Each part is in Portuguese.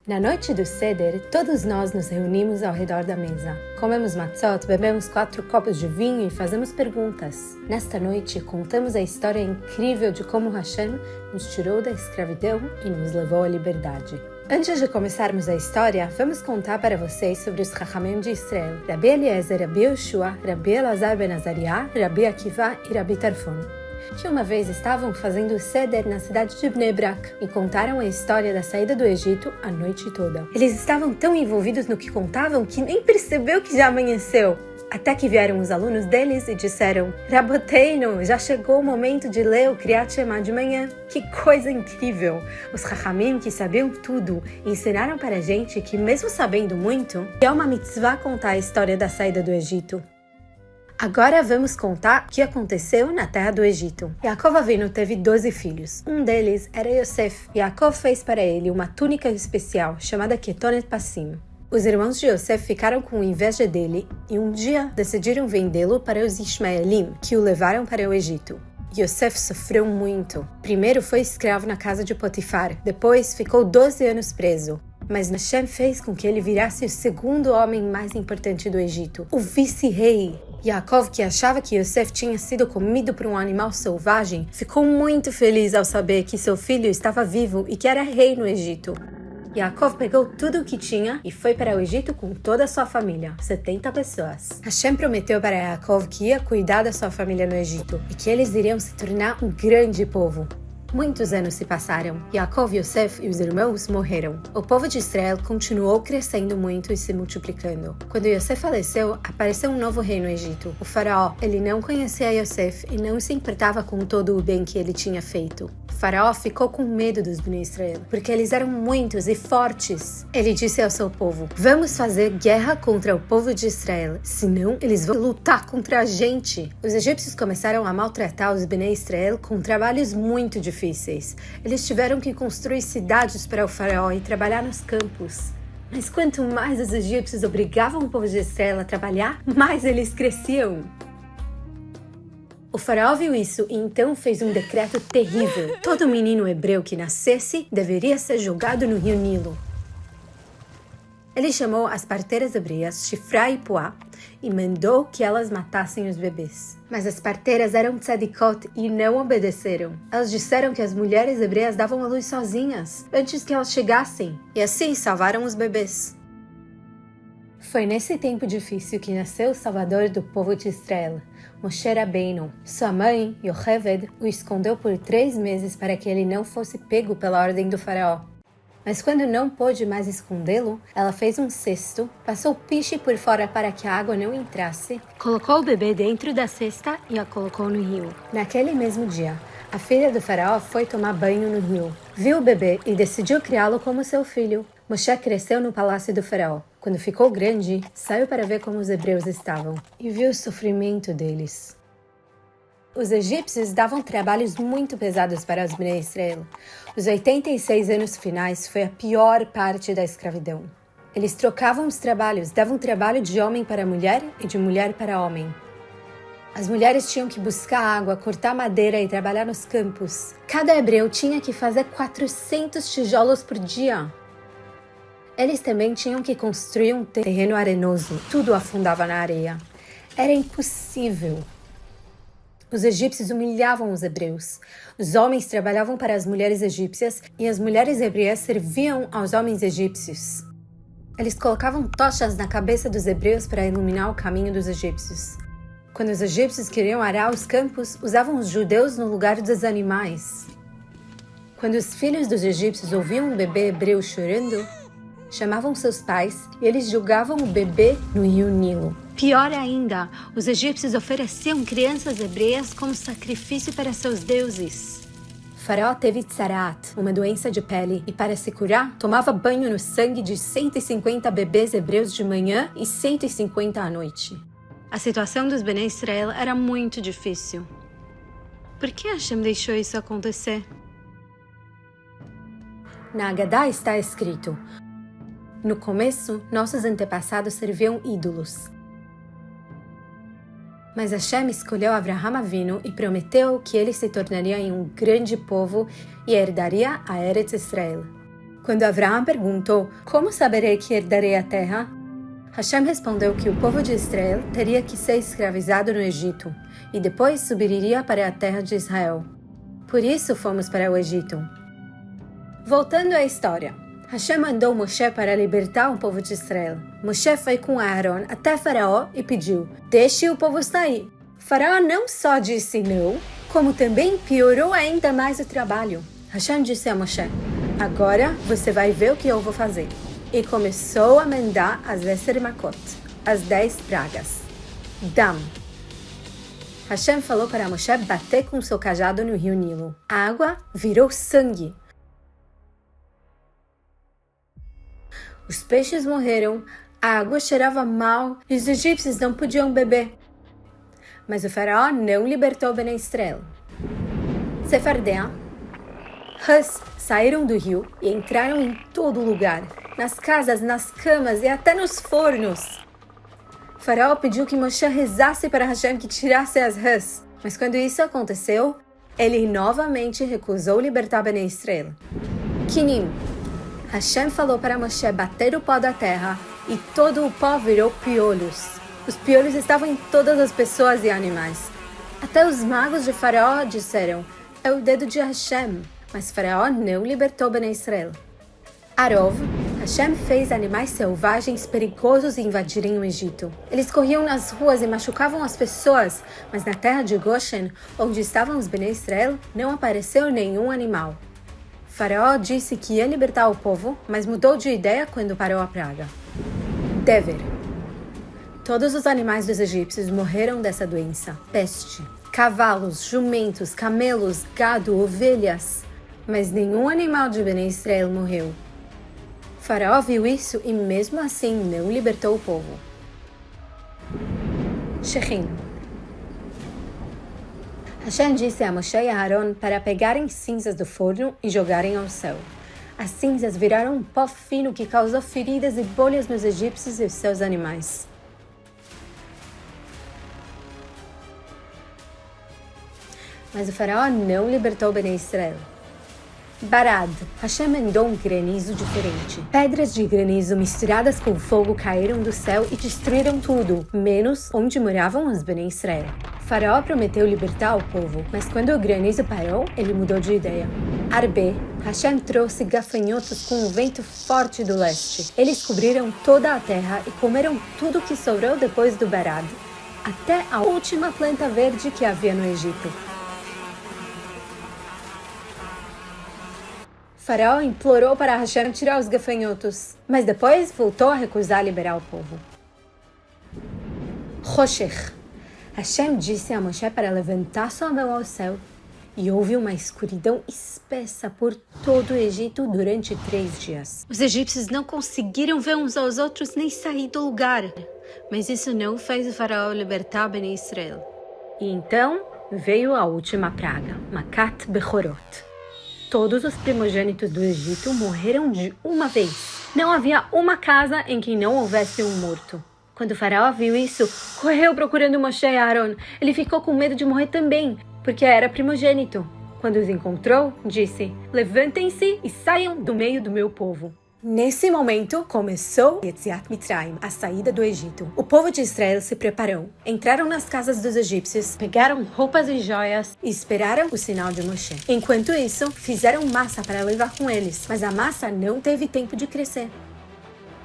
Na noite do Seder, todos nós nos reunimos ao redor da mesa. Comemos matzot, bebemos 4 copos de vinho e fazemos perguntas. Nesta noite, contamos a história incrível de como Hashem nos tirou da escravidão e nos levou à liberdade. Antes de começarmos a história, vamos contar para vocês sobre os Chachamim de Israel, Rabi Eliezer, Rabi Yoshua, Rabi Elazar ben Azariah, Rabi Akiva e Rabi Tarfon, que uma vez estavam fazendo o Seder na cidade de Bnei Brak e contaram a história da saída do Egito a noite toda. Eles estavam tão envolvidos no que contavam que nem percebeu que já amanheceu. Até que vieram os alunos deles e disseram: Raboteinu, já chegou o momento de ler o Kriyat Shema de manhã. Que coisa incrível! Os Chachamim, que sabiam tudo, ensinaram para a gente que, mesmo sabendo muito, é uma mitzvah contar a história da saída do Egito. Agora vamos contar o que aconteceu na terra do Egito. Yaakov Avinu teve 12 filhos. Um deles era Yosef. Yaakov fez para ele uma túnica especial chamada Ketonet Passim. Os irmãos de Yosef ficaram com inveja dele e um dia decidiram vendê-lo para os Ismaelim, que o levaram para o Egito. Yosef sofreu muito. Primeiro foi escravo na casa de Potifar, depois ficou 12 anos preso. Mas Hashem fez com que ele virasse o segundo homem mais importante do Egito, o vice-rei. Yaakov, que achava que Yosef tinha sido comido por um animal selvagem, ficou muito feliz ao saber que seu filho estava vivo e que era rei no Egito. Yaakov pegou tudo o que tinha e foi para o Egito com toda a sua família, 70 pessoas. Hashem prometeu para Yaakov que ia cuidar da sua família no Egito e que eles iriam se tornar um grande povo. Muitos anos se passaram. Yaakov, Yosef e os irmãos morreram. O povo de Israel continuou crescendo muito e se multiplicando. Quando Yosef faleceu, apareceu um novo rei no Egito, o faraó. Ele não conhecia Yosef e não se importava com todo o bem que ele tinha feito. O faraó ficou com medo dos Bnei Israel, porque eles eram muitos e fortes. Ele disse ao seu povo: vamos fazer guerra contra o povo de Israel, senão eles vão lutar contra a gente. Os egípcios começaram a maltratar os Bnei Israel com trabalhos muito difíceis. Eles tiveram que construir cidades para o faraó e trabalhar nos campos. Mas quanto mais os egípcios obrigavam o povo de Israel a trabalhar, mais eles cresciam. O faraó viu isso e então fez um decreto terrível. Todo menino hebreu que nascesse deveria ser jogado no rio Nilo. Ele chamou as parteiras hebreias, Shifra e Puá, e mandou que elas matassem os bebês. Mas as parteiras eram tzadikot e não obedeceram. Elas disseram que as mulheres hebreias davam à luz sozinhas, antes que elas chegassem, e assim salvaram os bebês. Foi nesse tempo difícil que nasceu o Salvador do povo de Israel, Moshe Rabbeinu. Sua mãe, Yocheved, o escondeu por 3 meses para que ele não fosse pego pela ordem do faraó. Mas quando não pôde mais escondê-lo, ela fez um cesto, passou piche por fora para que a água não entrasse, colocou o bebê dentro da cesta e a colocou no rio. Naquele mesmo dia, a filha do faraó foi tomar banho no rio. Viu o bebê e decidiu criá-lo como seu filho. Moshe cresceu no palácio do faraó. Quando ficou grande, saiu para ver como os hebreus estavam e viu o sofrimento deles. Os egípcios davam trabalhos muito pesados para os Bnei Israel. Os 86 anos finais foi a pior parte da escravidão. Eles trocavam os trabalhos, davam trabalho de homem para mulher e de mulher para homem. As mulheres tinham que buscar água, cortar madeira e trabalhar nos campos. Cada hebreu tinha que fazer 400 tijolos por dia. Eles também tinham que construir um terreno arenoso. Tudo afundava na areia. Era impossível. Os egípcios humilhavam os hebreus. Os homens trabalhavam para as mulheres egípcias e as mulheres hebreias serviam aos homens egípcios. Eles colocavam tochas na cabeça dos hebreus para iluminar o caminho dos egípcios. Quando os egípcios queriam arar os campos, usavam os judeus no lugar dos animais. Quando os filhos dos egípcios ouviam um bebê hebreu chorando, chamavam seus pais e eles jogavam o bebê no rio Nilo. Pior ainda, os egípcios ofereciam crianças hebreias como sacrifício para seus deuses. O faraó teve tsarat, uma doença de pele, e para se curar, tomava banho no sangue de 150 bebês hebreus de manhã e 150 à noite. A situação dos Bnei Israel era muito difícil. Por que Hashem deixou isso acontecer? Na Agadá está escrito: no começo, nossos antepassados serviam ídolos. Mas Hashem escolheu Avraham Avinu e prometeu que ele se tornaria um grande povo e herdaria a Eretz Israel. Quando Avraham perguntou, como saberei que herdarei a terra? Hashem respondeu que o povo de Israel teria que ser escravizado no Egito, e depois subiria para a terra de Israel. Por isso fomos para o Egito. Voltando à história, Hashem mandou Moshe para libertar o povo de Israel. Moshe foi com Aaron até Faraó e pediu, deixe o povo sair. Faraó não só disse não, como também piorou ainda mais o trabalho. Hashem disse a Moshe, agora você vai ver o que eu vou fazer. E começou a mandar as 10 makot, as 10 pragas. Dam. Hashem falou para Moshe bater com seu cajado no rio Nilo. A água virou sangue. Os peixes morreram, a água cheirava mal e os egípcios não podiam beber. Mas o faraó não libertou Bnei Israel. Sefardea. Rãs saíram do rio e entraram em todo lugar, nas casas, nas camas e até nos fornos. O faraó pediu que Moshe rezasse para Hashem que tirasse as rãs, mas quando isso aconteceu, ele novamente recusou libertar Bnei Israel. Kinim. Hashem falou para Moshe bater o pó da terra e todo o pó virou piolhos. Os piolhos estavam em todas as pessoas e animais. Até os magos de Faraó disseram, é o dedo de Hashem. Mas Faraó não libertou Bnei Israel. Arov, Hashem fez animais selvagens perigosos invadirem o Egito. Eles corriam nas ruas e machucavam as pessoas, mas na terra de Goshen, onde estavam os Bnei Israel, não apareceu nenhum animal. Faraó disse que ia libertar o povo, mas mudou de ideia quando parou a praga. Dever. Todos os animais dos egípcios morreram dessa doença, peste. Cavalos, jumentos, camelos, gado, ovelhas. Mas nenhum animal de Bnei Israel morreu. Faraó viu isso e mesmo assim não libertou o povo. Shechem. Hashem disse a Moshe e a Aaron para pegarem cinzas do forno e jogarem ao céu. As cinzas viraram um pó fino que causou feridas e bolhas nos egípcios e seus animais. Mas o faraó não libertou Bnei Israel. Barad. Hashem mandou um granizo diferente. Pedras de granizo misturadas com fogo caíram do céu e destruíram tudo, menos onde moravam os Bnei Israel. Faraó prometeu libertar o povo, mas quando o granizo parou, ele mudou de ideia. Arbe. Hashem trouxe gafanhotos com um vento forte do leste. Eles cobriram toda a terra e comeram tudo que sobrou depois do Barad, até a última planta verde que havia no Egito. Faraó implorou para Hashem tirar os gafanhotos, mas depois voltou a recusar liberar o povo. Roshech. Hashem disse a Moshe para levantar sua mão ao céu, e houve uma escuridão espessa por todo o Egito durante 3 dias. Os egípcios não conseguiram ver uns aos outros nem sair do lugar, mas isso não fez o faraó libertar Bnei Israel. E então veio a última praga, Makat Bechorot. Todos os primogênitos do Egito morreram de uma vez. Não havia uma casa em que não houvesse um morto. Quando o faraó viu isso, correu procurando Moshe e Aaron. Ele ficou com medo de morrer também, porque era primogênito. Quando os encontrou, disse, levantem-se e saiam do meio do meu povo. Nesse momento, começou Yetziat Mitzrayim, a saída do Egito. O povo de Israel se preparou. Entraram nas casas dos egípcios, pegaram roupas e joias e esperaram o sinal de Moshe. Enquanto isso, fizeram massa para levar com eles, mas a massa não teve tempo de crescer.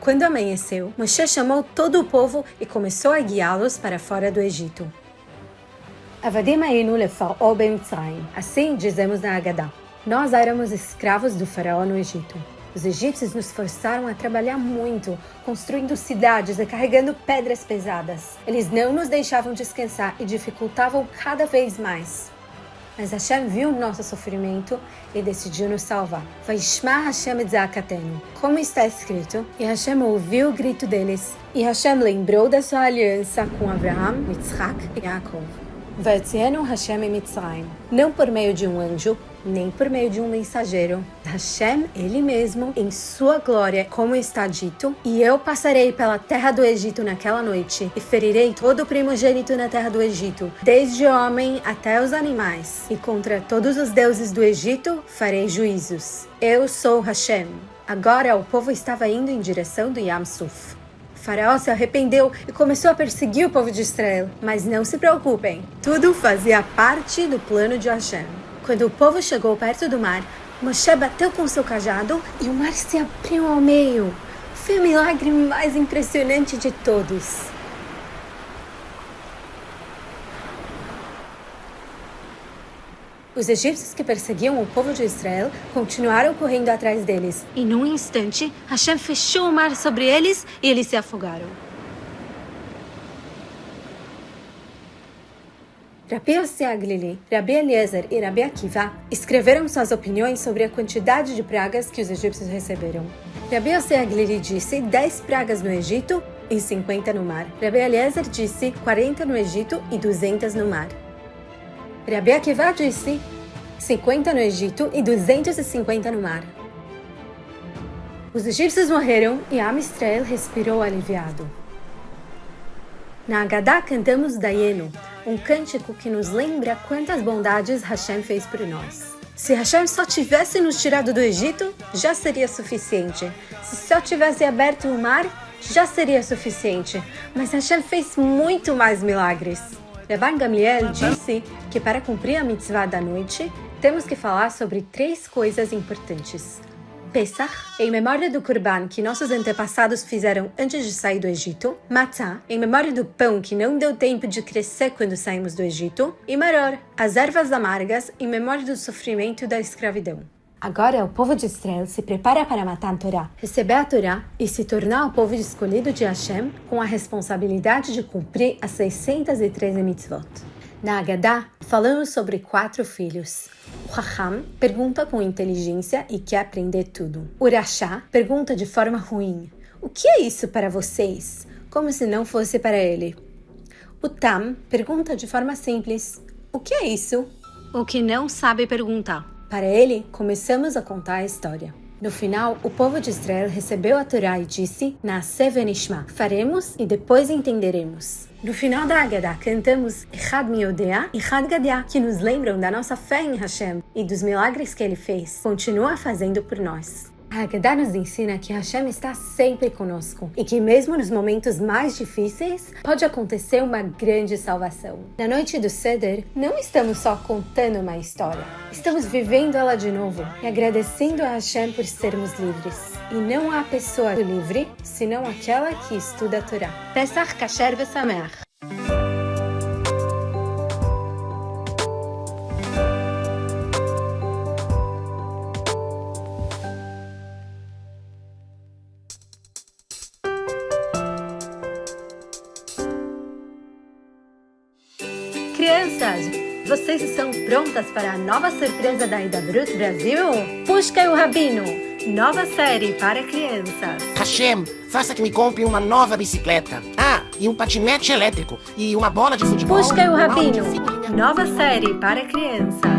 Quando amanheceu, Moshe chamou todo o povo e começou a guiá-los para fora do Egito. Avadim hayinu lefar'o b'Mitzrayim. Assim dizemos na Agadá. Nós éramos escravos do faraó no Egito. Os egípcios nos forçaram a trabalhar muito, construindo cidades e carregando pedras pesadas. Eles não nos deixavam descansar e dificultavam cada vez mais. Mas Hashem viu o nosso sofrimento e decidiu nos salvar. Vaishma Hashem et za'akatenu. Como está escrito, e Hashem ouviu o grito deles, e Hashem lembrou da sua aliança com Abraham, Yitzhak e Yaakov. Vayotzienu Hashem Mitzrayim. Não por meio de um anjo, nem por meio de um mensageiro. Hashem, Ele mesmo, em sua glória, como está dito, e eu passarei pela terra do Egito naquela noite, e ferirei todo o primogênito na terra do Egito, desde o homem até os animais, e contra todos os deuses do Egito farei juízos. Eu sou Hashem. Agora o povo estava indo em direção do Yam Suf. O faraó se arrependeu e começou a perseguir o povo de Israel. Mas não se preocupem, tudo fazia parte do plano de Hashem. Quando o povo chegou perto do mar, Moshe bateu com seu cajado e o mar se abriu ao meio. Foi o milagre mais impressionante de todos. Os egípcios que perseguiam o povo de Israel continuaram correndo atrás deles. E num instante, Hashem fechou o mar sobre eles e eles se afogaram. Rabi Yossi Aglili, Rabi Eliezer e Rabi Akiva escreveram suas opiniões sobre a quantidade de pragas que os egípcios receberam. Rabi Yossi Aglili disse 10 pragas no Egito e 50 no mar. Rabi Eliezer disse 40 no Egito e 200 no mar. Rabi Akiva disse 50 no Egito e 250 no mar. Os egípcios morreram e Am Israel respirou aliviado. Na Agadá cantamos Dayenu, um cântico que nos lembra quantas bondades Hashem fez por nós. Se Hashem só tivesse nos tirado do Egito, já seria suficiente. Se só tivesse aberto o mar, já seria suficiente. Mas Hashem fez muito mais milagres. Rabban Gamliel disse que para cumprir a mitzvah da noite, temos que falar sobre 3 coisas importantes. Pesach, em memória do Kurban que nossos antepassados fizeram antes de sair do Egito. Matzah, em memória do pão que não deu tempo de crescer quando saímos do Egito. E Maror, as ervas amargas, em memória do sofrimento da escravidão. Agora o povo de Israel se prepara para matar a Torá, receber a Torá e se tornar o povo escolhido de Hashem com a responsabilidade de cumprir as 613 mitzvot. Na Agadá, falamos sobre 4 filhos. O Raham pergunta com inteligência e quer aprender tudo. O Rashá pergunta de forma ruim. O que é isso para vocês? Como se não fosse para ele. O Tam pergunta de forma simples. O que é isso? O que não sabe perguntar. Para ele, começamos a contar a história. No final, o povo de Israel recebeu a Torá e disse, Naaseh venishma, faremos e depois entenderemos. No final da Agadá, cantamos Echad Miodea e Echad Gadia, que nos lembram da nossa fé em Hashem e dos milagres que ele fez, continua fazendo por nós. A Agadá nos ensina que Hashem está sempre conosco e que mesmo nos momentos mais difíceis, pode acontecer uma grande salvação. Na noite do Seder, não estamos só contando uma história, estamos vivendo ela de novo e agradecendo a Hashem por sermos livres. E não há pessoa livre, senão aquela que estuda a Torá. Pesach Kasher V'Sameach. Crianças, vocês estão prontas para a nova surpresa da Hidabrut Brasil? Pushka e o Rabino, nova série para crianças. Hashem, faça que me compre uma nova bicicleta. Ah, e um patinete elétrico. E uma bola de futebol. Pushka e o Rabino, nova série para crianças.